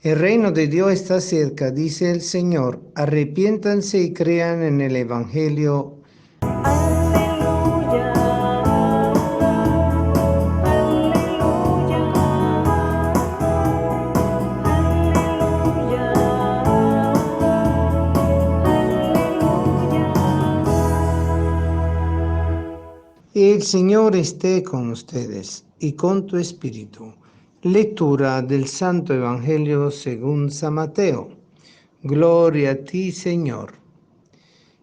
El reino de Dios está cerca, dice el Señor. Arrepiéntanse y crean en el Evangelio. Aleluya, aleluya, aleluya, aleluya. El Señor esté con ustedes y con tu espíritu. Lectura del Santo Evangelio según San Mateo. Gloria a ti, Señor.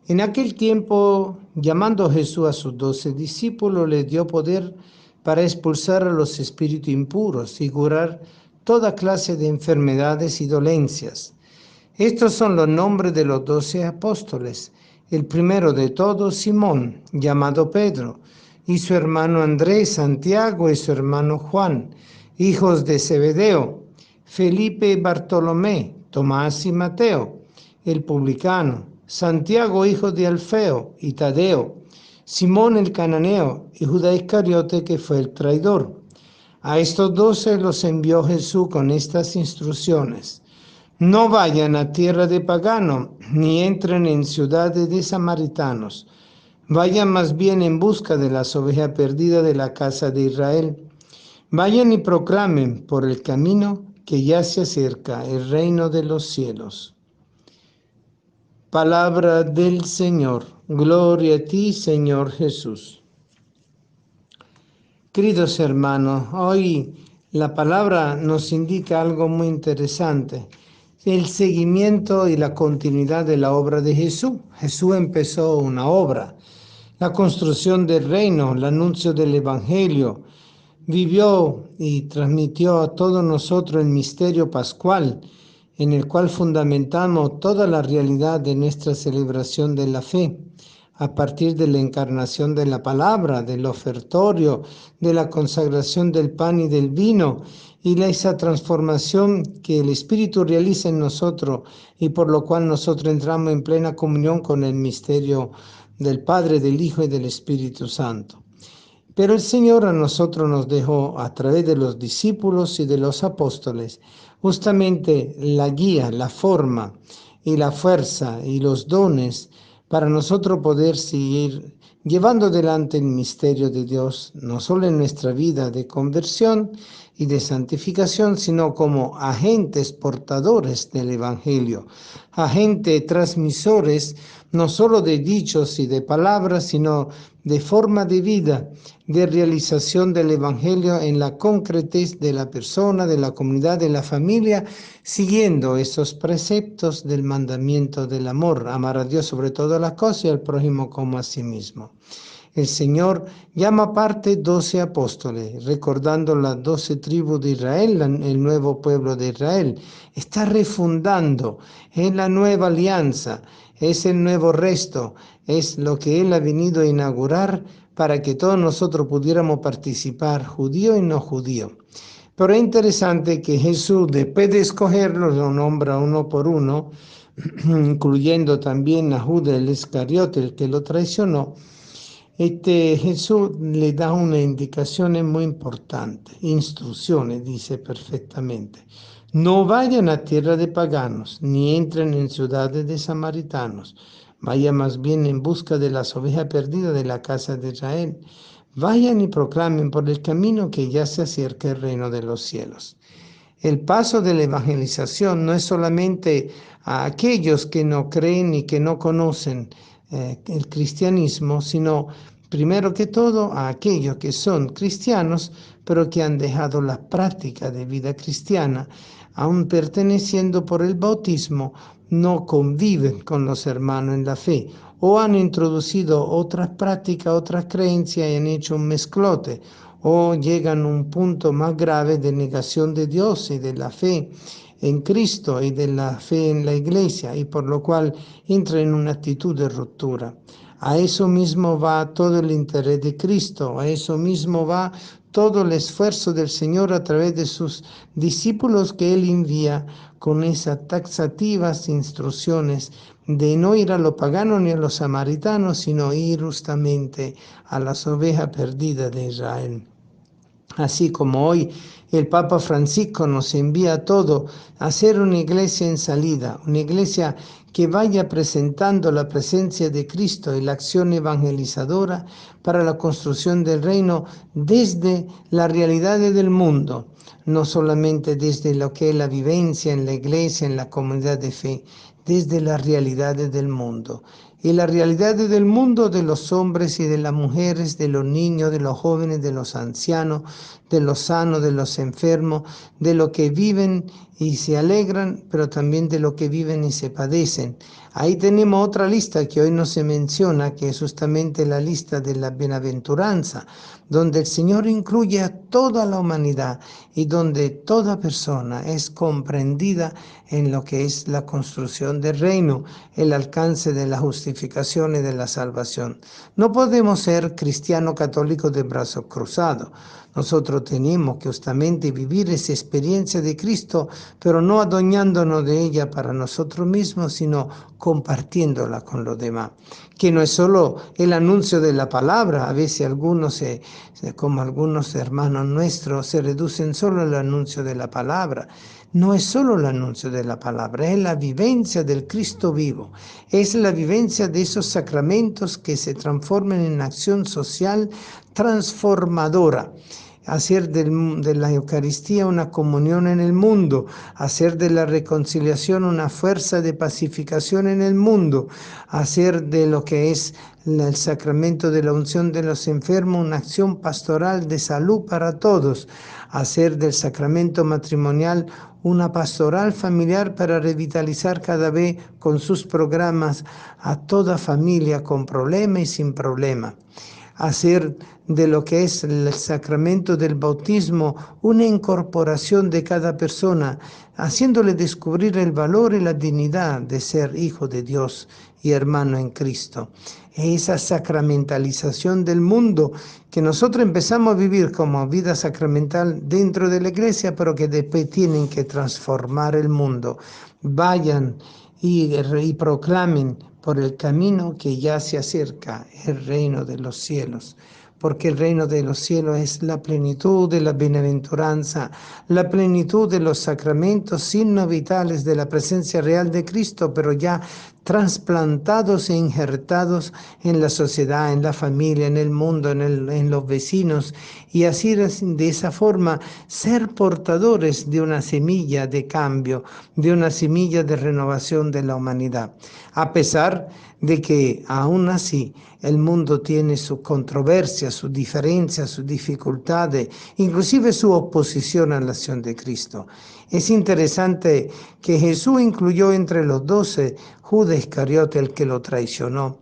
En aquel tiempo, llamando Jesús a sus 12 discípulos, les dio poder para expulsar a los espíritus impuros y curar toda clase de enfermedades y dolencias. Estos son los nombres de los 12 apóstoles. El primero de todos, Simón, llamado Pedro, y su hermano Andrés, Santiago y su hermano Juan, hijos de Zebedeo, Felipe y Bartolomé, Tomás y Mateo, el publicano, Santiago, hijo de Alfeo y Tadeo, Simón el cananeo y Judas Iscariote, que fue el traidor. A estos 12 los envió Jesús con estas instrucciones. No vayan a tierra de paganos, ni entren en ciudades de samaritanos. Vayan más bien en busca de las ovejas perdidas de la casa de Israel. Vayan y proclamen por el camino que ya se acerca el reino de los cielos. Palabra del Señor. Gloria a ti, Señor Jesús. Queridos hermanos, hoy la palabra nos indica algo muy interesante. El seguimiento y la continuidad de la obra de Jesús. Jesús empezó una obra, la construcción del reino, el anuncio del Evangelio. Vivió y transmitió a todos nosotros el misterio pascual, en el cual fundamentamos toda la realidad de nuestra celebración de la fe, a partir de la encarnación de la palabra, del ofertorio, de la consagración del pan y del vino, y esa transformación que el Espíritu realiza en nosotros y por lo cual nosotros entramos en plena comunión con el misterio del Padre, del Hijo y del Espíritu Santo. Pero el Señor a nosotros nos dejó a través de los discípulos y de los apóstoles justamente la guía, la forma y la fuerza y los dones para nosotros poder seguir llevando adelante el misterio de Dios, no solo en nuestra vida de conversión y de santificación, sino como agentes portadores del Evangelio, agentes transmisores no solo de dichos y de palabras, sino de forma de vida, de realización del Evangelio en la concretez de la persona, de la comunidad, de la familia, siguiendo esos preceptos del mandamiento del amor, amar a Dios sobre todas las cosas y al prójimo como a sí mismo. El Señor llama aparte 12 apóstoles, recordando las 12 tribus de Israel, el nuevo pueblo de Israel. Está refundando, es la nueva alianza, es el nuevo resto, es lo que Él ha venido a inaugurar para que todos nosotros pudiéramos participar, judío y no judío. Pero es interesante que Jesús, después de escogerlos, lo nombra uno por uno, incluyendo también a Judas el Iscariote, el que lo traicionó. Jesús le da una indicación muy importante, instrucciones, dice perfectamente. No vayan a tierra de paganos, ni entren en ciudades de samaritanos. Vayan más bien en busca de las ovejas perdidas de la casa de Israel. Vayan y proclamen por el camino que ya se acerca el reino de los cielos. El paso de la evangelización no es solamente a aquellos que no creen y que no conocen el cristianismo, sino primero que todo a aquellos que son cristianos, pero que han dejado la práctica de vida cristiana, aun perteneciendo por el bautismo, no conviven con los hermanos en la fe, o han introducido otras prácticas, otras creencias y han hecho un mezclote, o llegan a un punto más grave de negación de Dios y de la fe en Cristo y de la fe en la iglesia, y por lo cual entra en una actitud de ruptura. A eso mismo va todo el interés de Cristo, a eso mismo va todo el esfuerzo del Señor a través de sus discípulos que Él envía con esas taxativas instrucciones de no ir a los paganos ni a los samaritanos, sino ir justamente a las ovejas perdidas de Israel. Así como hoy el Papa Francisco nos envía a todo a ser una iglesia en salida, una iglesia que vaya presentando la presencia de Cristo y la acción evangelizadora para la construcción del reino desde las realidades del mundo, no solamente desde lo que es la vivencia en la iglesia, en la comunidad de fe, desde las realidades del mundo. Y las realidades del mundo de los hombres y de las mujeres, de los niños, de los jóvenes, de los ancianos, de los sanos, de los enfermos, de lo que viven y se alegran, pero también de lo que viven y se padecen. Ahí tenemos otra lista que hoy no se menciona, que es justamente la lista de la bienaventuranza, donde el Señor incluye a toda la humanidad y donde toda persona es comprendida en lo que es la construcción del reino, el alcance de la justificación y de la salvación. No podemos ser cristianos católicos de brazos cruzados. Nosotros tenemos que justamente vivir esa experiencia de Cristo, pero no adueñándonos de ella para nosotros mismos, sino compartiéndola con los demás. Que no es solo el anuncio de la palabra, a veces algunos, como algunos hermanos nuestros, se reducen solo al anuncio de la palabra. No es solo el anuncio de la palabra, es la vivencia del Cristo vivo, es la vivencia de esos sacramentos que se transforman en acción social transformadora. Hacer de la Eucaristía una comunión en el mundo, hacer de la reconciliación una fuerza de pacificación en el mundo, hacer de lo que es el sacramento de la unción de los enfermos una acción pastoral de salud para todos, hacer del sacramento matrimonial una pastoral familiar para revitalizar cada vez con sus programas a toda familia con problema y sin problema. Hacer de lo que es el sacramento del bautismo una incorporación de cada persona, haciéndole descubrir el valor y la dignidad de ser hijo de Dios y hermano en Cristo. Esa sacramentalización del mundo que nosotros empezamos a vivir como vida sacramental dentro de la iglesia, pero que después tienen que transformar el mundo. Vayan y proclamen por el camino que ya se acerca el reino de los cielos, porque el reino de los cielos es la plenitud de la bienaventuranza, la plenitud de los sacramentos signos vitales de la presencia real de Cristo, pero ya trasplantados e injertados en la sociedad, en la familia, en el mundo, en los vecinos, y así de esa forma ser portadores de una semilla de cambio, de una semilla de renovación de la humanidad. A pesar de que aún así el mundo tiene sus controversias, sus diferencias, sus dificultades, inclusive su oposición a la acción de Cristo. Es interesante que Jesús incluyó entre los 12 Judas Iscariote, el que lo traicionó.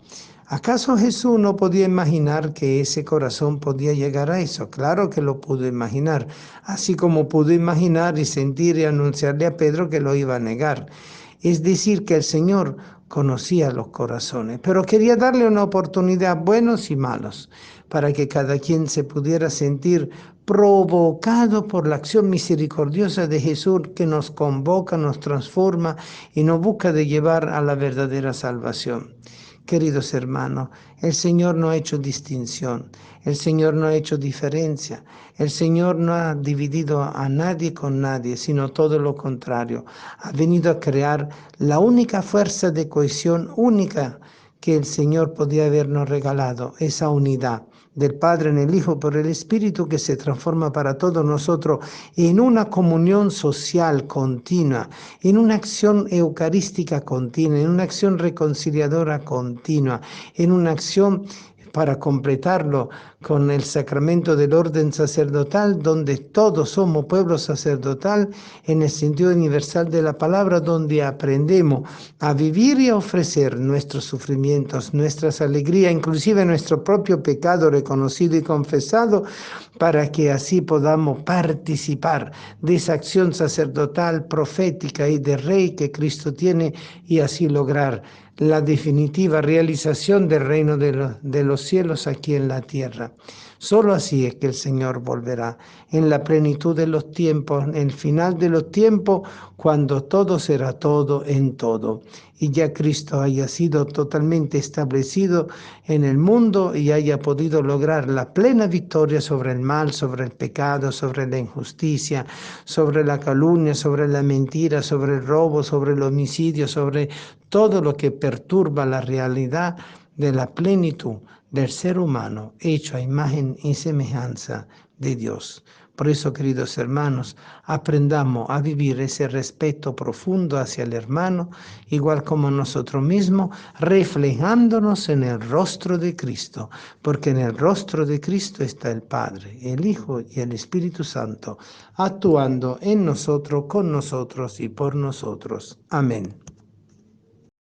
¿Acaso Jesús no podía imaginar que ese corazón podía llegar a eso? Claro que lo pudo imaginar, así como pudo imaginar y sentir y anunciarle a Pedro que lo iba a negar. Es decir, que el Señor conocía los corazones, pero quería darle una oportunidad, buenos y malos, para que cada quien se pudiera sentir provocado por la acción misericordiosa de Jesús que nos convoca, nos transforma y nos busca de llevar a la verdadera salvación. Queridos hermanos, el Señor no ha hecho distinción, el Señor no ha hecho diferencia, el Señor no ha dividido a nadie con nadie, sino todo lo contrario. Ha venido a crear la única fuerza de cohesión única que el Señor podía habernos regalado, esa unidad del Padre en el Hijo por el Espíritu que se transforma para todos nosotros en una comunión social continua, en una acción eucarística continua, en una acción reconciliadora continua, en una acción para completarlo con el sacramento del orden sacerdotal, donde todos somos pueblo sacerdotal en el sentido universal de la palabra, donde aprendemos a vivir y a ofrecer nuestros sufrimientos, nuestras alegrías, inclusive nuestro propio pecado reconocido y confesado, para que así podamos participar de esa acción sacerdotal, profética y de rey que Cristo tiene y así lograr la definitiva realización del reino de los cielos aquí en la tierra. Solo así es que el Señor volverá, en la plenitud de los tiempos, en el final de los tiempos, cuando todo será todo en todo. Y ya Cristo haya sido totalmente establecido en el mundo y haya podido lograr la plena victoria sobre el mal, sobre el pecado, sobre la injusticia, sobre la calumnia, sobre la mentira, sobre el robo, sobre el homicidio, sobre todo lo que perturba la realidad de la plenitud del ser humano hecho a imagen y semejanza de Dios. Por eso, queridos hermanos, aprendamos a vivir ese respeto profundo hacia el hermano, igual como nosotros mismos, reflejándonos en el rostro de Cristo, porque en el rostro de Cristo está el Padre, el Hijo y el Espíritu Santo, actuando en nosotros, con nosotros y por nosotros. Amén.